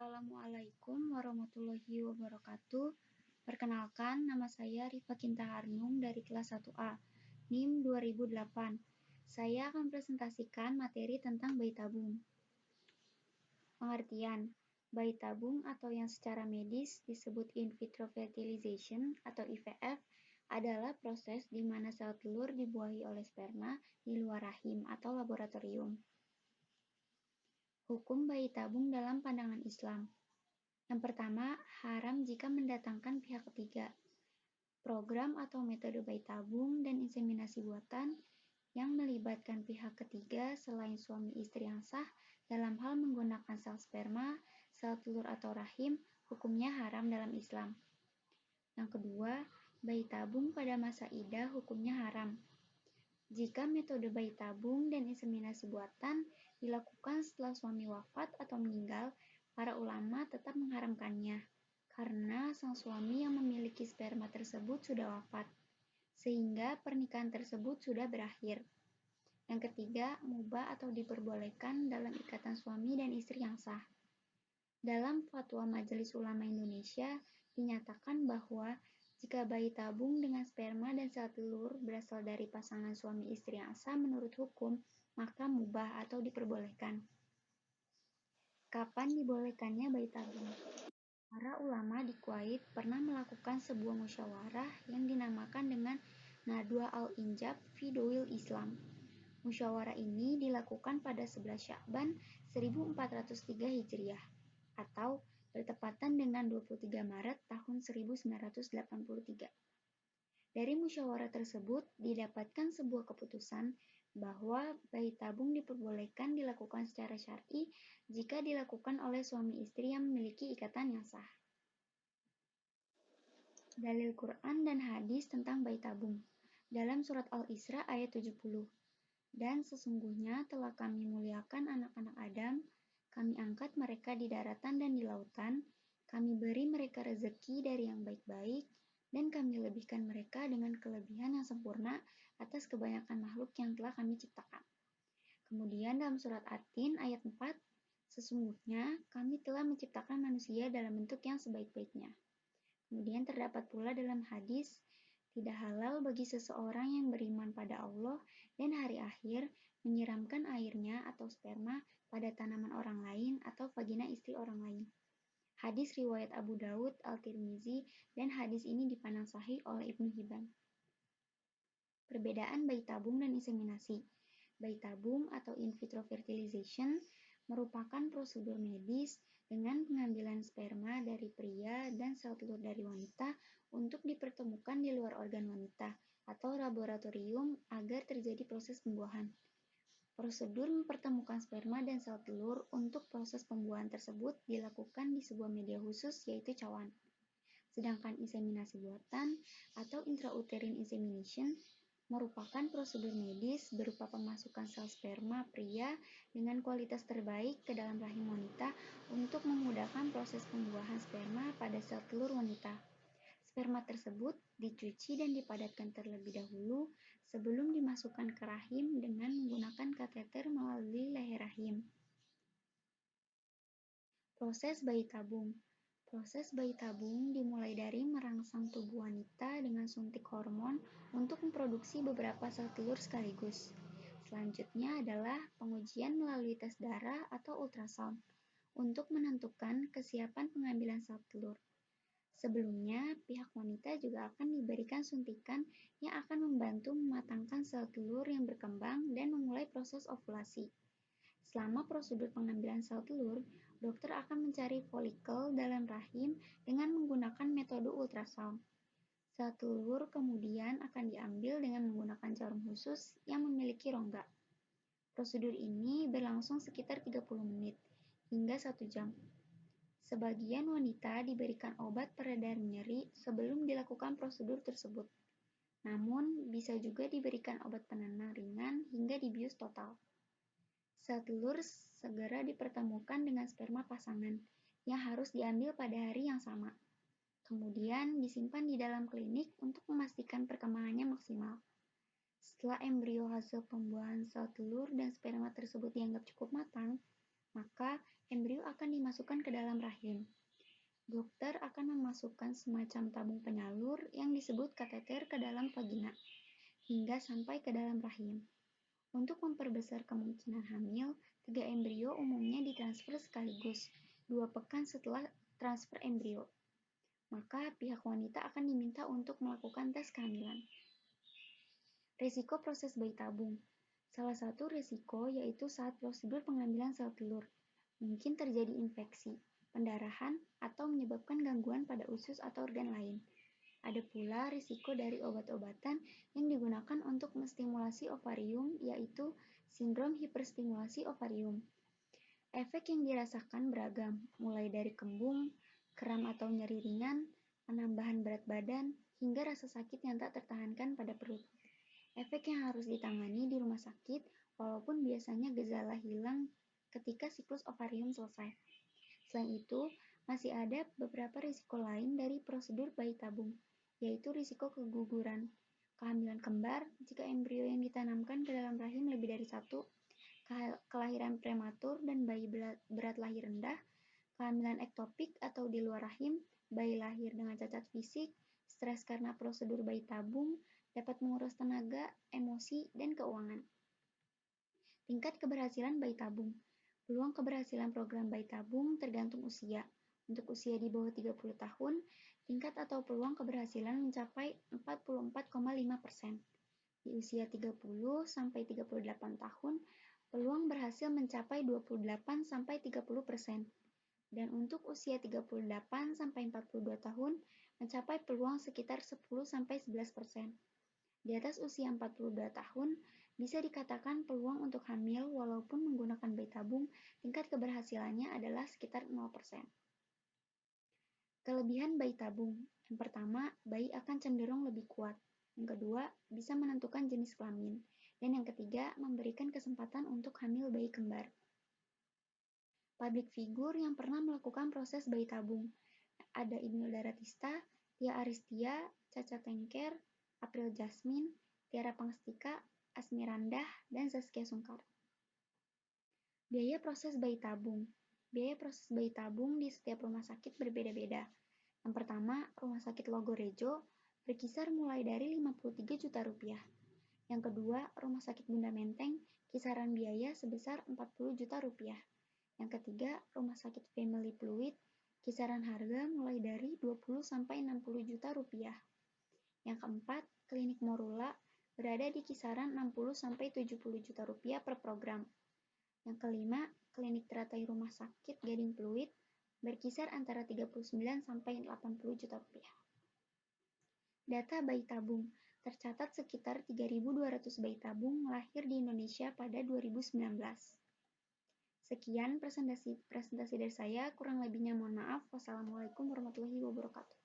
Assalamualaikum warahmatullahi wabarakatuh. Perkenalkan, nama saya Rifa Kinta Harnung dari kelas 1A, NIM 2008. Saya akan presentasikan materi tentang bayi tabung. Pengertian, bayi tabung atau yang secara medis disebut in vitro fertilization atau IVF adalah proses di mana sel telur dibuahi oleh sperma di luar rahim atau laboratorium. Hukum bayi tabung dalam pandangan Islam. Yang pertama, haram jika mendatangkan pihak ketiga. Program atau metode bayi tabung dan inseminasi buatan yang melibatkan pihak ketiga selain suami istri yang sah dalam hal menggunakan sel sperma, sel telur atau rahim, hukumnya haram dalam Islam. Yang kedua, bayi tabung pada masa idah hukumnya haram. Jika metode bayi tabung dan inseminasi buatan dilakukan setelah suami wafat atau meninggal, para ulama tetap mengharamkannya, karena sang suami yang memiliki sperma tersebut sudah wafat, sehingga pernikahan tersebut sudah berakhir. Yang ketiga, mubah atau diperbolehkan dalam ikatan suami dan istri yang sah. Dalam Fatwa Majelis Ulama Indonesia, dinyatakan bahwa jika bayi tabung dengan sperma dan sel telur berasal dari pasangan suami istri yang sah menurut hukum, maka mubah atau diperbolehkan. Kapan dibolehkannya bayi tabung? Para ulama di Kuwait pernah melakukan sebuah musyawarah yang dinamakan dengan Nadwa al-Injab fi Dawil Islam. Musyawarah ini dilakukan pada 11 Sya'ban 1403 Hijriah atau bertepatan dengan 23 Maret tahun 1983. Dari musyawarah tersebut didapatkan sebuah keputusan bahwa bayi tabung diperbolehkan dilakukan secara syar'i jika dilakukan oleh suami istri yang memiliki ikatan yang sah. Dalil Quran dan hadis tentang bayi tabung. Dalam surat Al-Isra ayat 70. Dan sesungguhnya telah kami muliakan anak-anak Adam, kami angkat mereka di daratan dan di lautan, kami beri mereka rezeki dari yang baik-baik, dan kami lebihkan mereka dengan kelebihan yang sempurna atas kebanyakan makhluk yang telah kami ciptakan. Kemudian dalam surat At-Tin ayat 4, sesungguhnya kami telah menciptakan manusia dalam bentuk yang sebaik-baiknya. Kemudian terdapat pula dalam hadis, tidak halal bagi seseorang yang beriman pada Allah dan hari akhir menyiramkan airnya atau sperma pada tanaman orang lain atau vagina istri orang lain. Hadis riwayat Abu Daud, Al-Tirmizi, dan hadis ini dipandang sahih oleh Ibnu Hibban. Perbedaan bayi tabung dan inseminasi. Bayi tabung atau in vitro fertilization merupakan prosedur medis dengan pengambilan sperma dari pria dan sel telur dari wanita untuk dipertemukan di luar organ wanita atau laboratorium agar terjadi proses pembuahan. Prosedur mempertemukan sperma dan sel telur untuk proses pembuahan tersebut dilakukan di sebuah media khusus yaitu cawan. Sedangkan inseminasi buatan atau intrauterine insemination merupakan prosedur medis berupa pemasukan sel sperma pria dengan kualitas terbaik ke dalam rahim wanita untuk memudahkan proses pembuahan sperma pada sel telur wanita. Sperma tersebut dicuci dan dipadatkan terlebih dahulu sebelum dimasukkan ke rahim dengan menggunakan kateter melalui leher rahim. Proses bayi tabung. Proses bayi tabung dimulai dari merangsang tubuh wanita dengan suntik hormon untuk memproduksi beberapa sel telur sekaligus. Selanjutnya adalah pengujian melalui tes darah atau ultrasound untuk menentukan kesiapan pengambilan sel telur. Sebelumnya, pihak wanita juga akan diberikan suntikan yang akan membantu mematangkan sel telur yang berkembang dan memulai proses ovulasi. Selama prosedur pengambilan sel telur, dokter akan mencari folikel dalam rahim dengan menggunakan metode ultrasound. Sel telur kemudian akan diambil dengan menggunakan jarum khusus yang memiliki rongga. Prosedur ini berlangsung sekitar 30 menit hingga 1 jam. Sebagian wanita diberikan obat peredar nyeri sebelum dilakukan prosedur tersebut. Namun, bisa juga diberikan obat penenang ringan hingga dibius total. Sel telur segera dipertemukan dengan sperma pasangan yang harus diambil pada hari yang sama. Kemudian disimpan di dalam klinik untuk memastikan perkembangannya maksimal. Setelah embrio hasil pembuahan sel telur dan sperma tersebut dianggap cukup matang, maka embrio akan dimasukkan ke dalam rahim. Dokter akan memasukkan semacam tabung penyalur yang disebut kateter ke dalam vagina, hingga sampai ke dalam rahim. Untuk memperbesar kemungkinan hamil, 3 embrio umumnya ditransfer sekaligus, 2 pekan setelah transfer embrio. Maka pihak wanita akan diminta untuk melakukan tes kehamilan. Risiko proses bayi tabung. Salah satu risiko yaitu saat prosedur pengambilan sel telur, mungkin terjadi infeksi, pendarahan, atau menyebabkan gangguan pada usus atau organ lain. Ada pula risiko dari obat-obatan yang digunakan untuk menstimulasi ovarium, yaitu sindrom hiperstimulasi ovarium. Efek yang dirasakan beragam, mulai dari kembung, kram atau nyeri ringan, penambahan berat badan, hingga rasa sakit yang tak tertahankan pada perut. Efek yang harus ditangani di rumah sakit, walaupun biasanya gejala hilang ketika siklus ovarium selesai. Selain itu, masih ada beberapa risiko lain dari prosedur bayi tabung, yaitu risiko keguguran, kehamilan kembar jika embrio yang ditanamkan ke dalam rahim lebih dari satu, kelahiran prematur dan bayi berat lahir rendah, kehamilan ektopik atau di luar rahim, bayi lahir dengan cacat fisik, stres karena prosedur bayi tabung, dapat menguras tenaga, emosi, dan keuangan. Tingkat keberhasilan bayi tabung. Peluang keberhasilan program bayi tabung tergantung usia. Untuk usia di bawah 30 tahun, tingkat atau peluang keberhasilan mencapai 44,5%. Di usia 30 sampai 38 tahun, peluang berhasil mencapai 28 sampai 30%. Dan untuk usia 38 sampai 42 tahun, mencapai peluang sekitar 10 sampai 11%. Di atas usia 42 tahun, bisa dikatakan peluang untuk hamil walaupun menggunakan bayi tabung, tingkat keberhasilannya adalah sekitar 0%. Kelebihan bayi tabung. Yang pertama, bayi akan cenderung lebih kuat. Yang kedua, bisa menentukan jenis kelamin. Dan yang ketiga, memberikan kesempatan untuk hamil bayi kembar. Public figure yang pernah melakukan proses bayi tabung. Ada Inul Daratista, Tia Aristia, Caca Tengker, April Jasmine, Tiara Pangstika, Asmirandah, dan Zaskia Sungkar. Biaya proses bayi tabung. Biaya proses bayi tabung di setiap rumah sakit berbeda-beda. Yang pertama, Rumah Sakit Logorejo berkisar mulai dari 53 juta rupiah. Yang kedua, Rumah Sakit Bunda Menteng, kisaran biaya sebesar 40 juta rupiah. Yang ketiga, Rumah Sakit Family Fluid, kisaran harga mulai dari 20 sampai 60 juta rupiah. Yang keempat, Klinik Morula berada di kisaran 60 sampai 70 juta rupiah per program. Yang kelima, Klinik Teratai Rumah Sakit Gading Pluit berkisar antara 39 sampai 80 juta rupiah. Data bayi tabung. Tercatat sekitar 3.200 bayi tabung lahir di Indonesia pada 2019. Sekian presentasi dari saya, kurang lebihnya mohon maaf. Wassalamualaikum warahmatullahi wabarakatuh.